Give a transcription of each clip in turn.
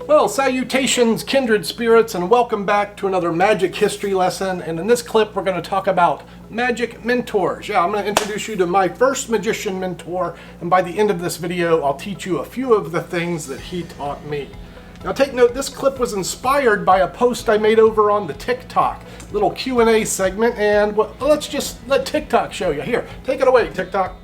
Well, salutations, kindred spirits, and welcome back to another magic history lesson. And in this clip, we're going to talk about magic mentors. Yeah, I'm going to introduce you to my first magician mentor, and by the end of this video, I'll teach you a few of the things that he taught me. Now take note, this clip was inspired by a post I made over on the TikTok, little Q&A segment, and let's just let TikTok show you. Here, take it away, TikTok.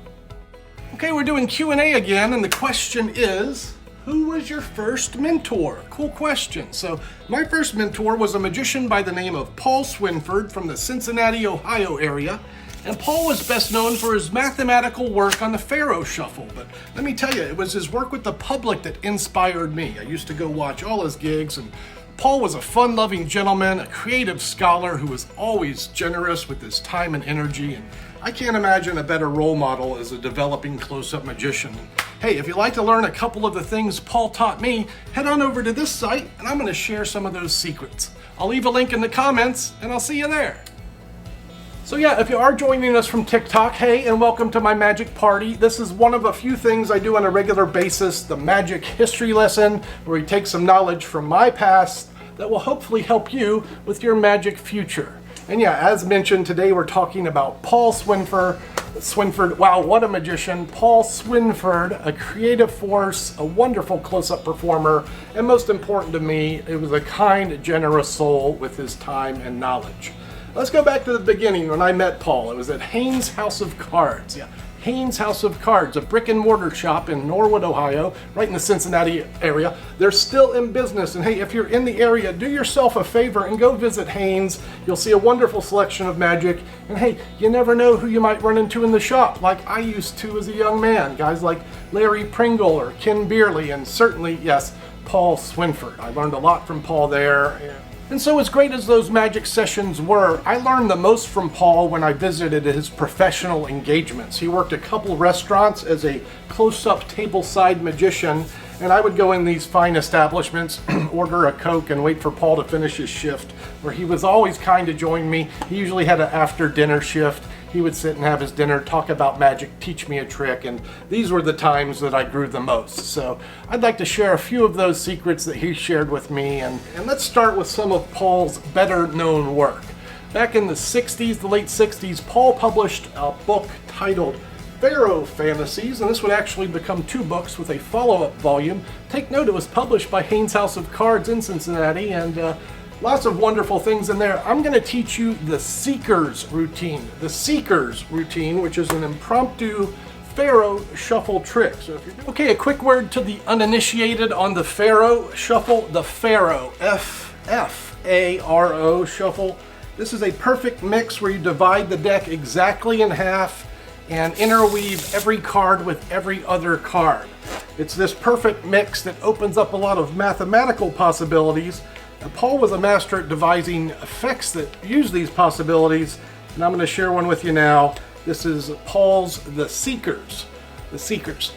Okay, we're doing Q&A again, and the question is, who was your first mentor? Cool question. So my first mentor was a magician by the name of Paul Swinford from the Cincinnati, Ohio area. And Paul was best known for his mathematical work on the faro shuffle. But let me tell you, it was his work with the public that inspired me. I used to go watch all his gigs, and Paul was a fun-loving gentleman, a creative scholar who was always generous with his time and energy. And I can't imagine a better role model as a developing close-up magician. Hey, if you'd like to learn a couple of the things Paul taught me, head on over to this site and I'm going to share some of those secrets. I'll leave a link in the comments and I'll see you there. So yeah, if you are joining us from TikTok, hey, and welcome to my magic party. This is one of a few things I do on a regular basis, the magic history lesson, where we take some knowledge from my past that will hopefully help you with your magic future. And yeah, as mentioned, today we're talking about Paul Swinford. Wow, what a magician. Paul Swinford, a creative force, a wonderful close-up performer, and most important to me, it was a kind, generous soul with his time and knowledge. Let's go back to the beginning when I met Paul. It was at Haynes House of Cards. Yeah, Haynes House of Cards, a brick and mortar shop in Norwood, Ohio, right in the Cincinnati area. They're still in business, and hey, if you're in the area, do yourself a favor and go visit Haynes. You'll see a wonderful selection of magic, and hey, you never know who you might run into in the shop, like I used to as a young man. Guys like Larry Pringle or Ken Beerley, and certainly, yes, Paul Swinford. I learned a lot from Paul there. And so as great as those magic sessions were, I learned the most from Paul when I visited his professional engagements. He worked a couple restaurants as a close-up tableside magician, and I would go in these fine establishments, order a Coke, and wait for Paul to finish his shift, where he was always kind to join me. He usually had an after-dinner shift. He would sit and have his dinner, talk about magic, teach me a trick, and these were the times that I grew the most. So I'd like to share a few of those secrets that he shared with me, and let's start with some of Paul's better-known work. Back in the 60s, the late 60s, Paul published a book titled Faro Fantasies, and this would actually become two books with a follow-up volume. Take note, it was published by Haynes House of Cards in Cincinnati, and lots of wonderful things in there. I'm going to teach you the Seeker's routine. The Seeker's routine, which is an impromptu faro shuffle trick. So if you're okay, a quick word to the uninitiated on the faro shuffle. The faro, F-A-R-O shuffle. This is a perfect mix where you divide the deck exactly in half and interweave every card with every other card. It's this perfect mix that opens up a lot of mathematical possibilities. Paul was a master at devising effects that use these possibilities, and I'm going to share one with you now. This is Paul's The Seekers. The Seekers.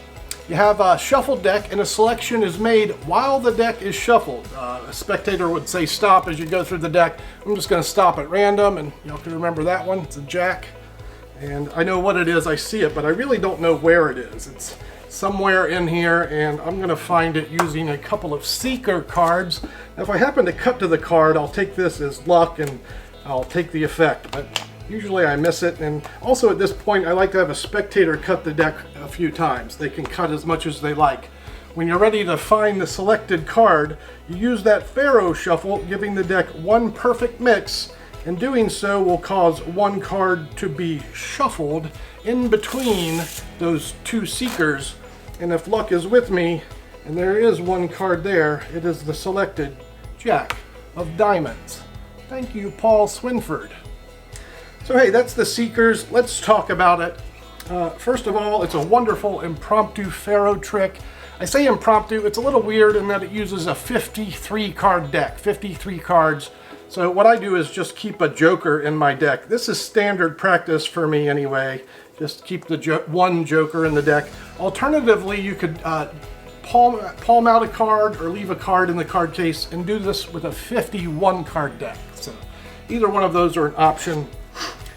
You have a shuffled deck, and a selection is made while the deck is shuffled. A spectator would say stop as you go through the deck. I'm just going to stop at random, and you can remember that one. It's a jack. And I know what it is, I see it, but I really don't know where it is. It's somewhere in here, and I'm going to find it using a couple of seeker cards. Now, if I happen to cut to the card, I'll take this as luck and I'll take the effect, but usually I miss it. And also at this point, I like to have a spectator cut the deck a few times. They can cut as much as they like. When you're ready to find the selected card, you use that faro shuffle, giving the deck one perfect mix, and doing so will cause one card to be shuffled in between those two seekers. And if luck is with me, and there is one card there, it is the selected Jack of Diamonds. Thank you, Paul Swinford. So hey, that's the Seekers. Let's talk about it. First of all, it's a wonderful impromptu faro trick. I say impromptu, it's a little weird in that it uses a 53 card deck, 53 cards. So what I do is just keep a joker in my deck. This is standard practice for me anyway. Just keep the one joker in the deck. Alternatively, you could palm out a card or leave a card in the card case and do this with a 51 card deck. So either one of those are an option.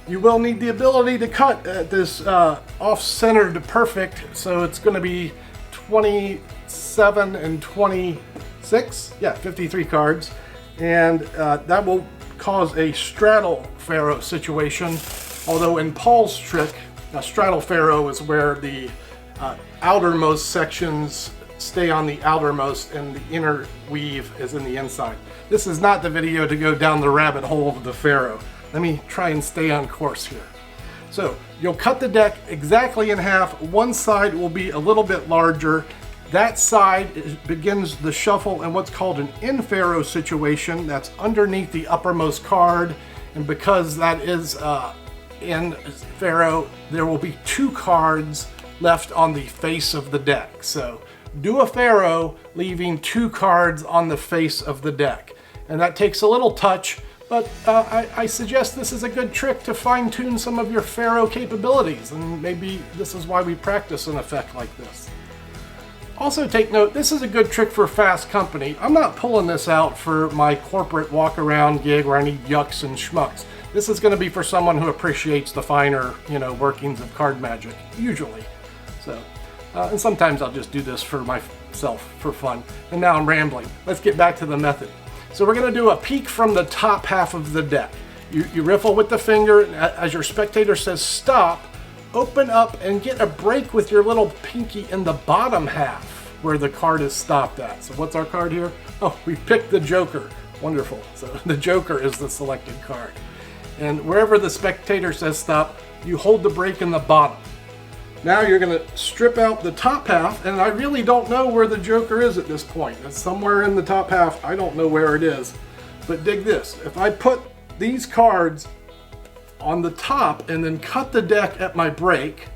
You will need the ability to cut this off-centered perfect, so it's going to be 27 and 27 53 cards, and that will cause a straddle faro situation. Although in Paul's trick, a straddle faro is where the outermost sections stay on the outermost and the inner weave is in the inside. This is not the video to go down the rabbit hole of the faro. Let me try and stay on course here. So you'll cut the deck exactly in half. One side will be a little bit larger. That side begins the shuffle in what's called an in faro situation. That's underneath the uppermost card, and because that is in faro, there will be 2 cards left on the face of the deck. So do a faro leaving 2 cards on the face of the deck, and that takes a little touch, but I suggest this is a good trick to fine-tune some of your faro capabilities, and maybe this is why we practice an effect like this. Also take note, this is a good trick for fast company. I'm not pulling this out for my corporate walk-around gig where I need yucks and schmucks. This is going to be for someone who appreciates the finer, workings of card magic, usually. So, and sometimes I'll just do this for myself for fun. And now I'm rambling. Let's get back to the method. So we're going to do a peek from the top half of the deck. You riffle with the finger, and as your spectator says stop, open up and get a break with your little pinky in the bottom half where the card is stopped at. So what's our card here? Oh, we picked the Joker. Wonderful. So the Joker is the selected card. And wherever the spectator says stop, you hold the break in the bottom. Now you're going to strip out the top half, and I really don't know where the Joker is at this point. It's somewhere in the top half. I don't know where it is. But dig this. If I put these cards on the top and then cut the deck at my break,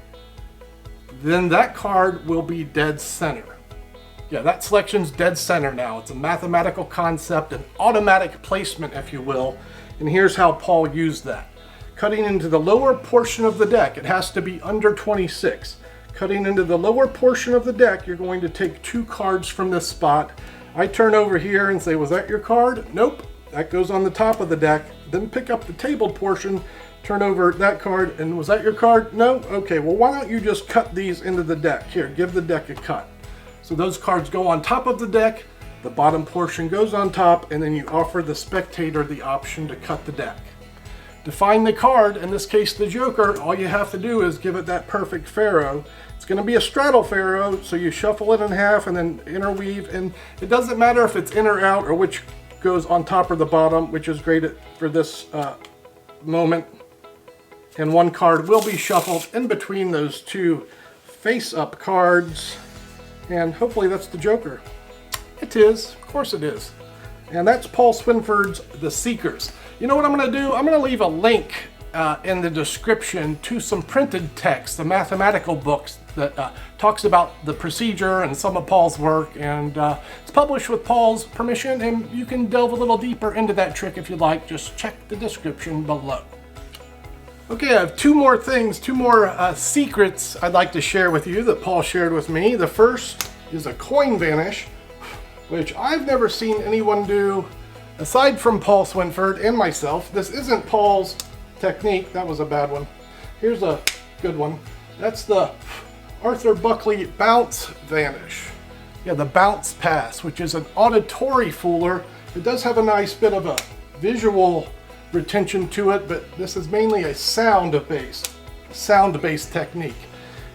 then that card will be dead center. Yeah, that selection's dead center now. It's a mathematical concept, an automatic placement, if you will. And here's how Paul used that. Cutting into the lower portion of the deck, it has to be under 26. Cutting into the lower portion of the deck, you're going to take 2 cards from this spot. I turn over here and say, was that your card? Nope, that goes on the top of the deck. Then pick up the tabled portion, turn over that card, and was that your card? No? Okay, well why don't you just cut these into the deck? Here, give the deck a cut. So those cards go on top of the deck, the bottom portion goes on top, and then you offer the spectator the option to cut the deck. To find the card, in this case the Joker, all you have to do is give it that perfect faro. It's going to be a straddle faro, so you shuffle it in half and then interweave, and it doesn't matter if it's in or out or which goes on top or the bottom, which is great for this moment. And 1 card will be shuffled in between those 2 face-up cards, and hopefully that's the Joker. It is, of course it is. And that's Paul Swinford's The Seekers. You know what I'm going to do? I'm going to leave a link in the description to some printed text, the mathematical books that talks about the procedure and some of Paul's work, and it's published with Paul's permission, and you can delve a little deeper into that trick if you'd like. Just check the description below. Okay, I have 2 more things, 2 more secrets I'd like to share with you that Paul shared with me. The first is a coin vanish, which I've never seen anyone do aside from Paul Swinford and myself. This isn't Paul's technique. That was a bad one. Here's a good one. That's the Arthur Buckley bounce vanish. Yeah, the bounce pass, which is an auditory fooler. It does have a nice bit of a visual retention to it, but this is mainly a sound-based technique.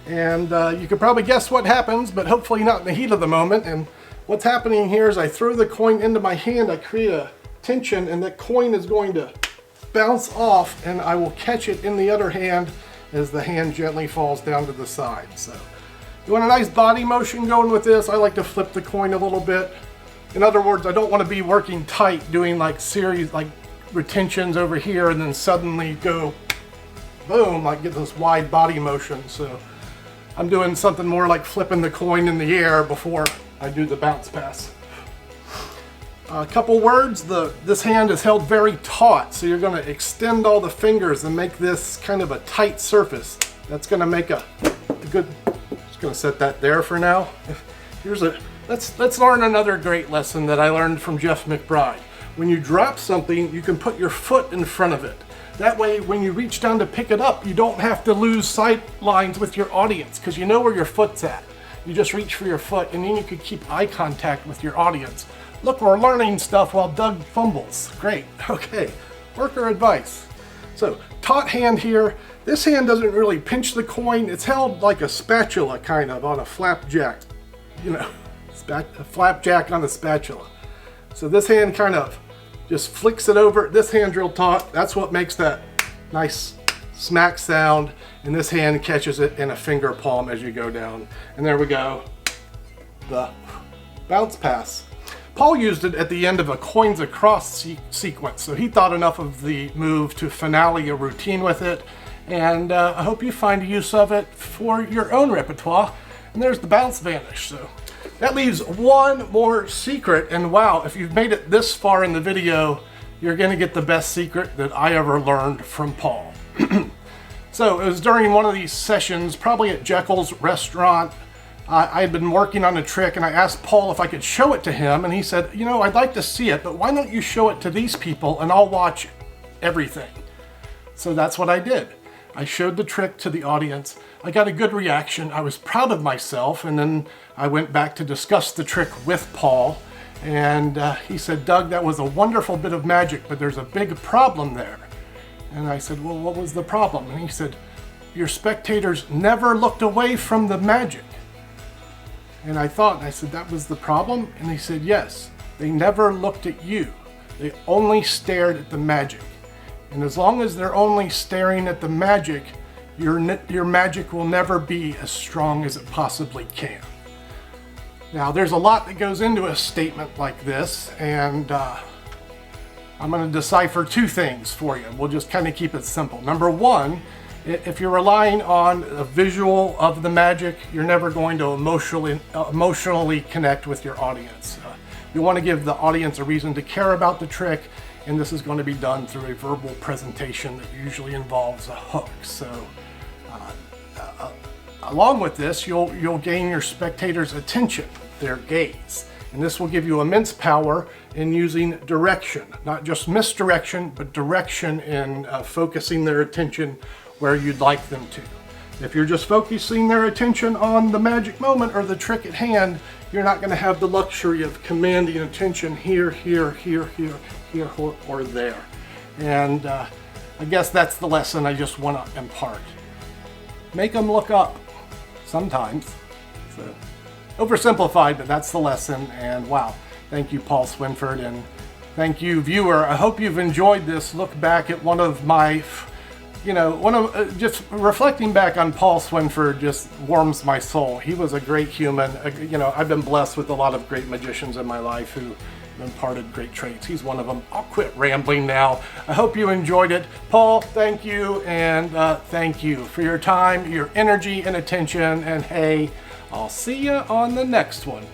And you could probably guess what happens, but hopefully not in the heat of the moment. And what's happening here is I throw the coin into my hand, I create a tension, and that coin is going to bounce off, and I will catch it in the other hand as the hand gently falls down to the side. So you want a nice body motion going with this. I like to flip the coin a little bit. In other words, I don't want to be working tight, doing like retentions over here and then suddenly go boom, like get this wide body motion. So I'm doing something more like flipping the coin in the air before I do the bounce pass. A couple words, this hand is held very taut, so you're going to extend all the fingers and make this kind of a tight surface. That's going to make a good, just going to set that there for now. Let's learn another great lesson that I learned from Jeff McBride. When you drop something, you can put your foot in front of it. That way, when you reach down to pick it up, you don't have to lose sight lines with your audience because you know where your foot's at. You just reach for your foot, and then you can keep eye contact with your audience. Look, we're learning stuff while Doug fumbles. Great. Okay. Worker advice. So, taut hand here. This hand doesn't really pinch the coin. It's held like a spatula, kind of, on a flapjack. You know, a flapjack on a spatula. So this hand kind of just flicks it over. This hand's real taut. That's what makes that nice smack sound. And this hand catches it in a finger palm as you go down. And there we go. The bounce pass. Paul used it at the end of a coins across sequence. So he thought enough of the move to finale a routine with it. And I hope you find use of it for your own repertoire. And there's the bounce vanish. So that leaves one more secret. And wow, if you've made it this far in the video, you're going to get the best secret that I ever learned from Paul. So it was during one of these sessions, probably at Jekyll's restaurant. I had been working on a trick and I asked Paul if I could show it to him. And he said, you know, I'd like to see it, but why don't you show it to these people and I'll watch everything. So that's what I did. I showed the trick to the audience. I got a good reaction. I was proud of myself. And then I went back to discuss the trick with Paul. And he said, Doug, that was a wonderful bit of magic, but there's a big problem there. And I said, well, what was the problem? And he said, your spectators never looked away from the magic. And I said, that was the problem? And he said, yes, they never looked at you. They only stared at the magic. And as long as they're only staring at the magic, your magic will never be as strong as it possibly can. Now, there's a lot that goes into a statement like this, and I'm going to decipher two things for you. We'll just kind of keep it simple. Number one, if you're relying on a visual of the magic, you're never going to emotionally connect with your audience. You want to give the audience a reason to care about the trick, and this is going to be done through a verbal presentation that usually involves a hook. So along with this, you'll gain your spectators' attention, their gaze. And this will give you immense power in using direction, not just misdirection, but direction in focusing their attention where you'd like them to. If you're just focusing their attention on the magic moment or the trick at hand, you're not going to have the luxury of commanding attention here, or there. And I guess that's the lesson I just want to impart. Make them look up sometimes. So, oversimplified, but that's the lesson. And wow, thank you, Paul Swinford, and thank you, viewer. I hope you've enjoyed this look back at one of my, just reflecting back on Paul Swinford just warms my soul. He was a great human. I've been blessed with a lot of great magicians in my life who imparted great traits. He's one of them. I'll quit rambling now. I hope you enjoyed it. Paul, thank you, and thank you for your time, your energy, and attention. And hey, I'll see you on the next one.